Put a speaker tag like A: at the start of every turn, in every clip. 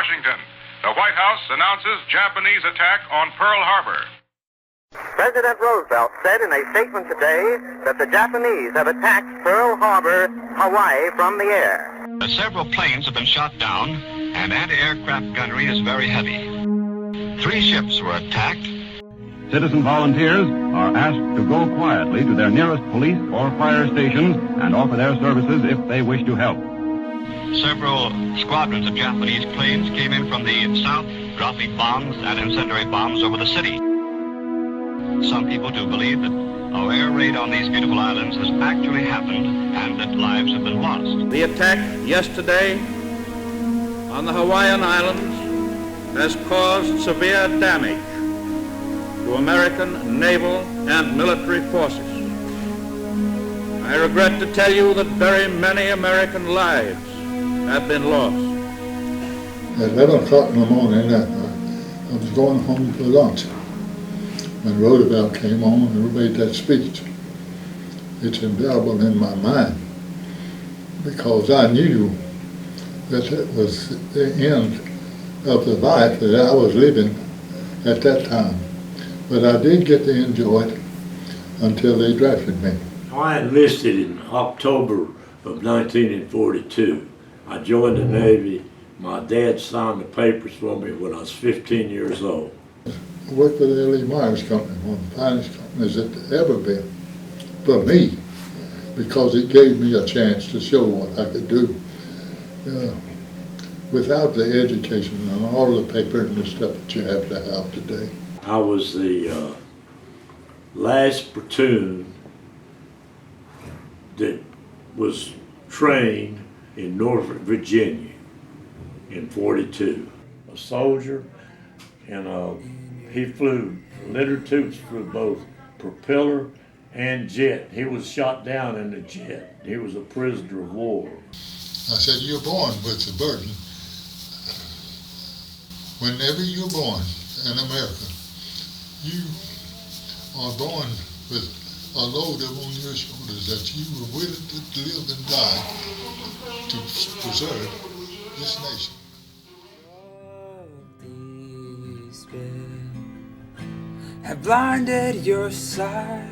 A: Washington. The White House announces Japanese attack on Pearl Harbor.
B: President Roosevelt said in a statement today that the Japanese have attacked Pearl Harbor, Hawaii, from the air.
C: Several planes have been shot down, and anti-aircraft gunnery is very heavy. 3 ships were attacked.
D: Citizen volunteers are asked to go quietly to their nearest police or fire stations and offer their services if they wish to help.
C: Several squadrons of Japanese planes came in from the south, dropping bombs and incendiary bombs over the city. Some people do believe that our air raid on these beautiful islands has actually happened and that lives have been lost.
E: The attack yesterday on the Hawaiian Islands has caused severe damage to American naval and military forces. I regret to tell you that very many American lives have been lost.
F: At 11 o'clock in the morning, I was going home for lunch when Roosevelt came on and made that speech. It's indelible in my mind because I knew that it was the end of the life that I was living at that time. But I did get to enjoy it until they drafted me.
G: I enlisted in October of 1942. I joined the Navy. My dad signed the papers for me when I was 15 years old.
F: I worked for the L.E. Myers Company, one of the finest companies that there ever been for me, because it gave me a chance to show what I could do. Without the education and all the paper and the stuff that you have to have today.
G: I was the last platoon that was trained in Norfolk, Virginia in '42. A soldier, and he flew litter tubes for both propeller and jet. He was shot down in the jet. He was a prisoner of war.
F: I said, you're born with the burden. Whenever you're born in America, you are born with a load on your shoulders that you were willing to live and die to preserve this nation.
H: Have blinded your sight.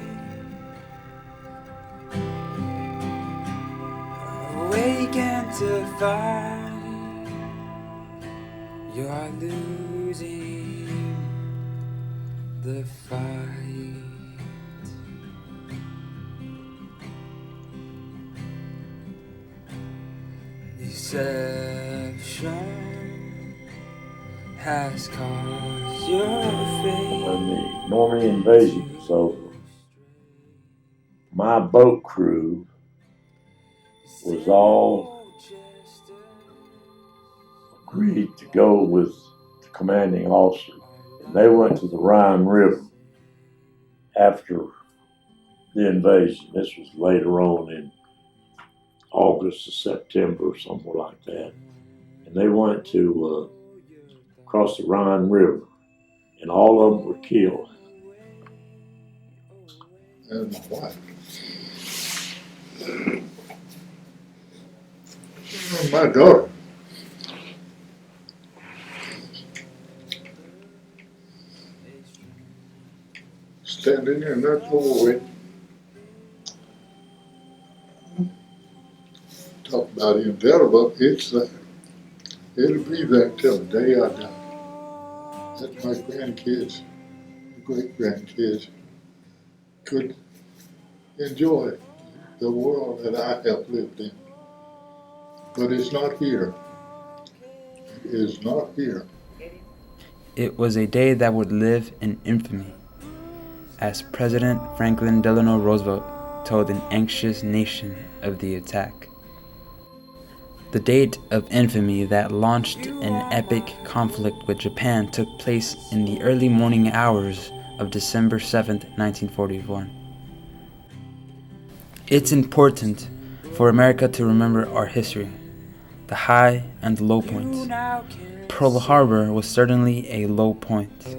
H: Awaken to find you are losing the fight. Deception has caused your fate.
G: When the Normandy invasion was over, my boat crew was all agreed to go with the commanding officer. And they went to the Rhine River after the invasion. This was later on in August or September or somewhere like that. And they went to cross the Rhine River, and all of them were killed.
F: And my wife. And my daughter. Standing in that doorway. Talk about indelible, it's there. It'll be there till the day I die. That my grandkids, great-grandkids, could enjoy the world that I have lived in. But it's not here. It is not here.
H: It was a day that would live in infamy, as President Franklin Delano Roosevelt told an anxious nation of the attack. The date of infamy that launched an epic conflict with Japan took place in the early morning hours of December 7th, 1941. It's important for America to remember our history, the high and low points. Pearl Harbor was certainly a low point.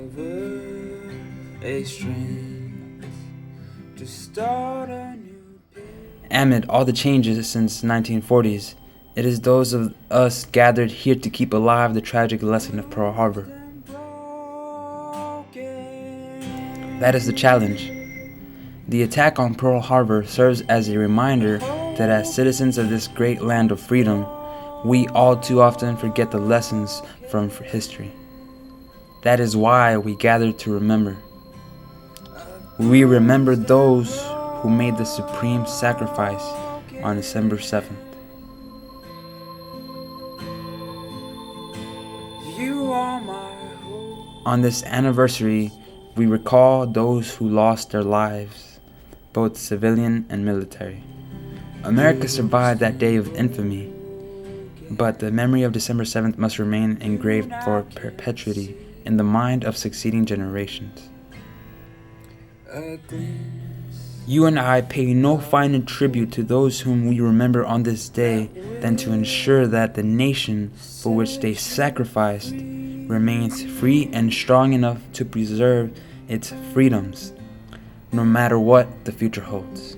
H: Amid all the changes since 1940s, It is those of us gathered here to keep alive the tragic lesson of Pearl Harbor. That is the challenge. The attack on Pearl Harbor serves as a reminder that as citizens of this great land of freedom, we all too often forget the lessons from history. That is why we gather to remember. We remember those who made the supreme sacrifice on December 7th. On this anniversary, we recall those who lost their lives, both civilian and military. America survived that day of infamy, but the memory of December 7th must remain engraved for perpetuity in the mind of succeeding generations. You and I pay no finer tribute to those whom we remember on this day than to ensure that the nation for which they sacrificed remains free and strong enough to preserve its freedoms, no matter what the future holds.